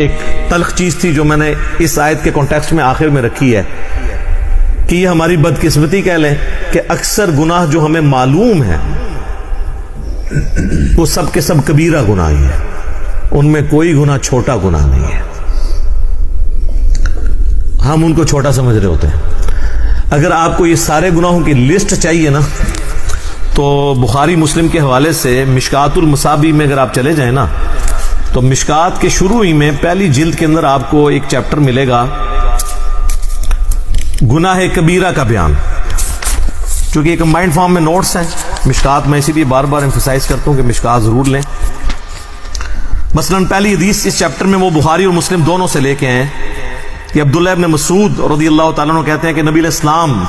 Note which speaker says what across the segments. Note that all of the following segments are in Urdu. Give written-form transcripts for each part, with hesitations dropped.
Speaker 1: ایک تلخ چیز تھی جو میں نے اس آیت کے کانٹیکسٹ میں آخر میں رکھی ہے کہ یہ ہماری بدقسمتی کہہ لیں کہ اکثر گناہ جو ہمیں معلوم ہیں وہ سب کے سب کبیرہ گناہ ہی ہے، ان میں کوئی گناہ چھوٹا گناہ نہیں ہے، ہم ان کو چھوٹا سمجھ رہے ہوتے ہیں۔ اگر آپ کو یہ سارے گناہوں کی لسٹ چاہیے نا تو بخاری مسلم کے حوالے سے مشکات المصابیح میں اگر آپ چلے جائیں نا تو مشکات کے شروع ہی میں پہلی جلد کے اندر آپ کو ایک چیپٹر ملے گا گناہ کبیرہ کا بیان، چونکہ یہ کمبائنڈ فارم میں نوٹس ہیں مشکات، میں اسی لیے بار بار ایمفسائز کرتا ہوں کہ مشکات ضرور لیں۔ مثلا پہلی حدیث اس چیپٹر میں وہ بخاری اور مسلم دونوں سے لے کے ہیں کہ عبداللہ ابن مسعود رضی اللہ تعالیٰ عنہ کہتے ہیں کہ نبی علیہ السلام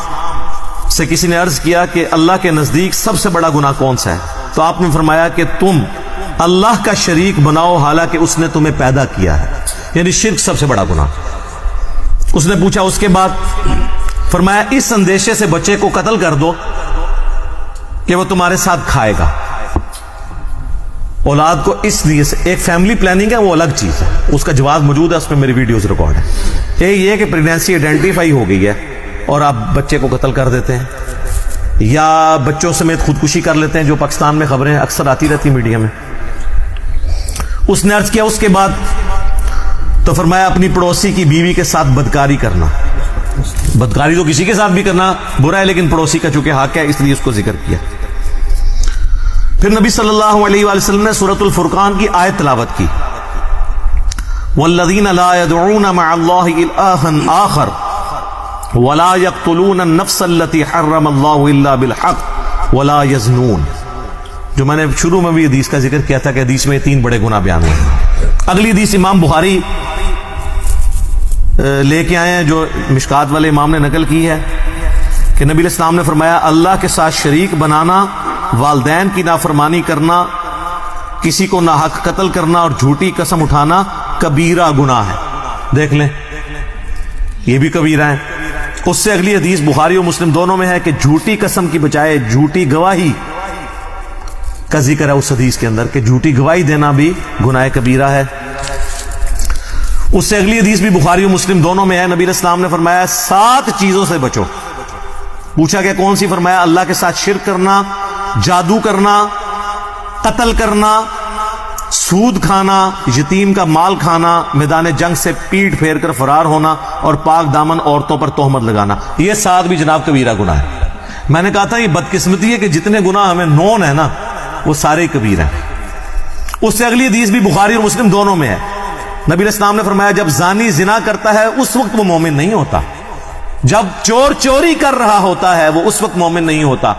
Speaker 1: سے کسی نے عرض کیا کہ اللہ کے نزدیک سب سے بڑا گناہ کون سا ہے؟ تو آپ نے فرمایا کہ تم اللہ کا شریک بناؤ حالانکہ اس نے تمہیں پیدا کیا ہے، یعنی شرک سب سے بڑا گناہ۔ اس نے پوچھا اس کے بعد، فرمایا اس اندیشے سے بچے کو قتل کر دو کہ وہ تمہارے ساتھ کھائے گا۔ اولاد کو اس لیے سے ایک فیملی پلاننگ ہے، وہ الگ چیز ہے، اس کا جواب موجود ہے، اس میں میری ویڈیوز ریکارڈ ہے۔ ایک یہ کہ پریگنینسی آئیڈینٹیفائی ہو گئی ہے اور آپ بچے کو قتل کر دیتے ہیں یا بچوں سمیت خودکشی کر لیتے ہیں، جو پاکستان میں خبریں اکثر آتی رہتی میڈیا میں۔ اس نے عرض کیا اس کے بعد، تو فرمایا اپنی پڑوسی کی بیوی کے ساتھ بدکاری کرنا۔ بدکاری تو کسی کے ساتھ بھی کرنا برا ہے، لیکن پڑوسی کا چونکہ حق ہے اس لیے اس کو ذکر کیا۔ پھر نبی صلی اللہ علیہ وآلہ وسلم نے سورۃ الفرقان کی آیت تلاوت کی، والذین لا يدعون مع اللہ الہا آخر ولا يقتلون النفس التي حرم اللہ الا بالحق ولا يزنون، جو میں نے شروع میں بھی حدیث کا ذکر کیا تھا کہ حدیث میں 3 بڑے گناہ بیان ہیں۔ اگلی حدیث امام بخاری لے کے آئے ہیں جو مشکات والے امام نے نقل کی ہے کہ نبی علیہ السلام نے فرمایا اللہ کے ساتھ شریک بنانا، والدین کی نافرمانی کرنا، کسی کو ناحق قتل کرنا اور جھوٹی قسم اٹھانا کبیرہ گناہ ہے۔ دیکھ لیں یہ بھی کبیرہ ہے۔ اس سے اگلی حدیث بخاری اور مسلم دونوں میں ہے کہ جھوٹی قسم کی بجائے جھوٹی گواہی کا ذکر ہے اس حدیث کے اندر کہ جھوٹی گواہی دینا بھی گناہ کبیرہ ہے۔ اس سے اگلی حدیث بھی بخاری اور مسلم دونوں میں ہے، نبی علیہ السلام نے فرمایا 7 چیزوں سے بچو۔ پوچھا کہ کون سی؟ فرمایا اللہ کے ساتھ شرک کرنا، جادو کرنا، قتل کرنا، سود کھانا، یتیم کا مال کھانا، میدان جنگ سے پیٹ پھیر کر فرار ہونا اور پاک دامن عورتوں پر تہمت لگانا۔ یہ 7 بھی جناب کبیرہ گناہ ہے۔ میں نے کہا تھا یہ بدقسمتی ہے کہ جتنے گناہ ہمیں نون ہے نا وہ سارے کبیرہ ہیں۔ اس سے اگلی حدیث بھی بخاری اور مسلم دونوں میں ہے، نبی علیہ السلام نے فرمایا جب زانی زنا کرتا ہے اس وقت وہ مومن نہیں ہوتا، جب چور چوری کر رہا ہوتا ہے وہ اس وقت مومن نہیں ہوتا،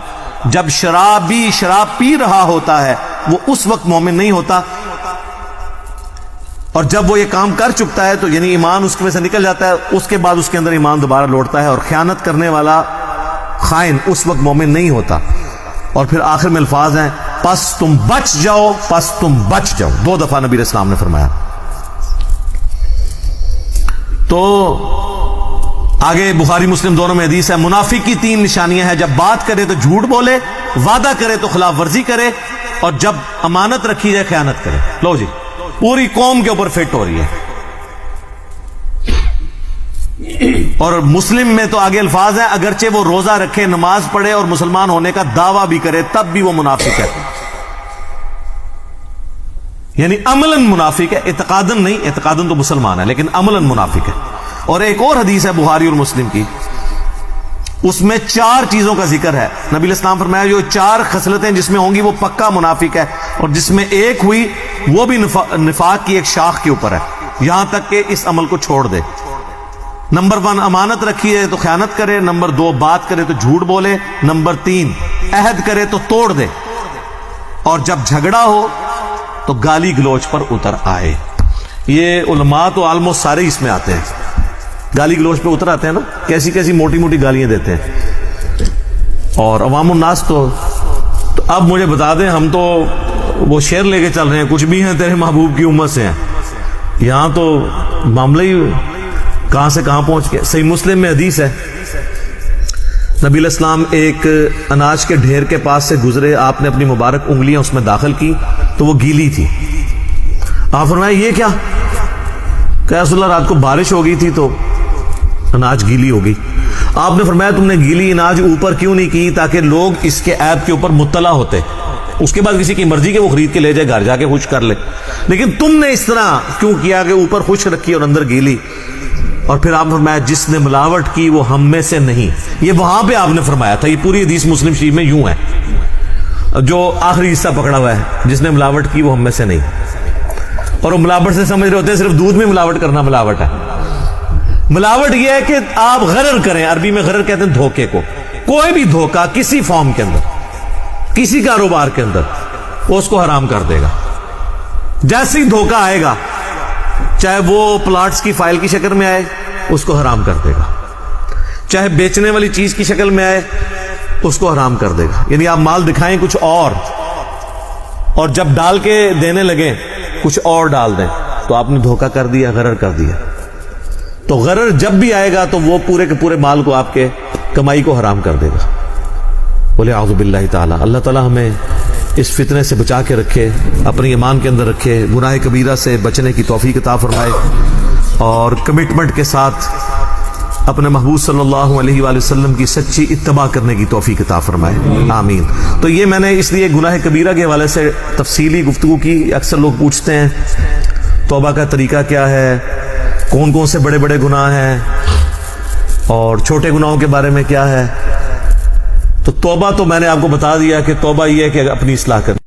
Speaker 1: جب شرابی شراب پی رہا ہوتا ہے وہ اس وقت مومن نہیں ہوتا، اور جب وہ یہ کام کر چکتا ہے تو یعنی ایمان اس میں سے نکل جاتا ہے، اس کے بعد اس کے اندر ایمان دوبارہ لوٹتا ہے، اور خیانت کرنے والا خائن اس وقت مومن نہیں ہوتا۔ اور پھر آخر میں الفاظ ہیں پس تم بچ جاؤ، پس تم بچ جاؤ، 2 دفعہ نبی علیہ السلام نے فرمایا۔ تو آگے بخاری مسلم دونوں میں حدیث ہے منافق کی 3 نشانیاں ہیں، جب بات کرے تو جھوٹ بولے، وعدہ کرے تو خلاف ورزی کرے، اور جب امانت رکھی جائے خیانت کرے۔ لو جی پوری قوم کے اوپر فٹ ہو رہی ہے۔ اور مسلم میں تو آگے الفاظ ہیں اگرچہ وہ روزہ رکھے، نماز پڑھے اور مسلمان ہونے کا دعویٰ بھی کرے تب بھی وہ منافق ہے، یعنی عملاً منافق ہے، اعتقاداً نہیں، اعتقاداً تو مسلمان ہے لیکن عملاً منافق ہے۔ اور ایک اور حدیث ہے بخاری اور مسلم کی، اس میں 4 چیزوں کا ذکر ہے، نبی علیہ السلام فرمایا جو 4 خصلتیں جس میں ہوں گی وہ پکا منافق ہے، اور جس میں ایک ہوئی وہ بھی نفاق کی ایک شاخ کے اوپر ہے، یہاں تک کہ اس عمل کو چھوڑ دے۔ نمبر 1 امانت رکھی ہے تو خیانت کرے، نمبر 2 بات کرے تو جھوٹ بولے، نمبر 3 عہد کرے تو توڑ دے، اور جب جھگڑا ہو تو گالی گلوچ پر اتر آئے۔ یہ علماء تو آلموسٹ سارے اس میں آتے ہیں، گالی گلوچ پہ اتر آتے ہیں نا، کیسی کیسی موٹی موٹی گالیاں دیتے ہیں، اور عوام الناس تو اب مجھے بتا دیں، ہم تو وہ شعر لے کے چل رہے ہیں کچھ بھی ہیں تیرے محبوب کی امت سے ہیں، یہاں تو معاملہ ہی کہاں سے کہاں پہنچ گیا۔ صحیح مسلم میں حدیث ہے، نبی علیہ السلام ایک اناج کے ڈھیر کے پاس سے گزرے، آپ نے اپنی مبارک انگلیاں اس میں داخل کی تو وہ گیلی تھی، آپ فرمایا یہ کیا؟ کہ رسول اللہ رات کو بارش ہو گئی تھی تو اناج گیلی ہو گئی. آپ نے فرمایا تم نے گیلی اناج اوپر کیوں نہیں کی؟ تاکہ لوگ اس کے عیب کے اوپر مطلع ہوتے, اس کے بعد کسی کی مرضی کے وہ خرید کے لے جائے, گھر جا کے خشک کر لے. لیکن تم نے اس طرح کیوں کیا کہ اوپر خشک رکھی اور اندر گیلی؟ اور پھر آپ نے فرمایا جس نے ملاوٹ کی وہ ہم میں سے نہیں. یہ وہاں پہ آپ نے فرمایا تھا, یہ پوری حدیث مسلم شریف میں یوں ہے, جو آخری حصہ پکڑا ہوا ہے, جس نے ملاوٹ کی وہ ہم میں سے نہیں. اور وہ ملاوٹ سے سمجھ رہے ہوتے ہیں صرف دودھ میں ملاوٹ کرنا ملاوٹ ہے. ملاوٹ یہ ہے کہ آپ غرر کریں, عربی میں غرر کہتے ہیں دھوکے کو. کوئی بھی دھوکہ کسی فارم کے اندر, کسی کاروبار کے اندر, وہ اس کو حرام کر دے گا. جیسے ہی دھوکہ آئے گا, چاہے وہ پلاٹس کی فائل کی شکل میں آئے, اس کو حرام کر دے گا. چاہے بیچنے والی چیز کی شکل میں آئے, اس کو حرام کر دے گا. یعنی آپ مال دکھائیں کچھ اور جب ڈال کے دینے لگیں کچھ اور ڈال دیں, تو آپ نے دھوکہ کر دیا, غرر کر دیا. تو غرر جب بھی آئے گا تو وہ پورے کے پورے مال کو, آپ کے کمائی کو حرام کر دے گا. بولے اعوذ باللہ تعالی. اللہ تعالی ہمیں اس فتنے سے بچا کے رکھے, اپنی ایمان کے اندر رکھے, گناہ کبیرہ سے بچنے کی توفیق عطا فرمائے, اور کمٹمنٹ کے ساتھ اپنے محبوب صلی اللہ علیہ وآلہ وسلم کی سچی اتباع کرنے کی توفیق عطا فرمائے, آمین. تو یہ میں نے اس لیے گناہ کبیرہ کے حوالے سے تفصیلی گفتگو کی. اکثر لوگ پوچھتے ہیں توبہ کا طریقہ کیا ہے, کون کون سے بڑے بڑے گناہ ہیں, اور چھوٹے گناہوں کے بارے میں کیا ہے. تو توبہ تو میں نے آپ کو بتا دیا کہ توبہ یہ ہے کہ اپنی اصلاح کریں.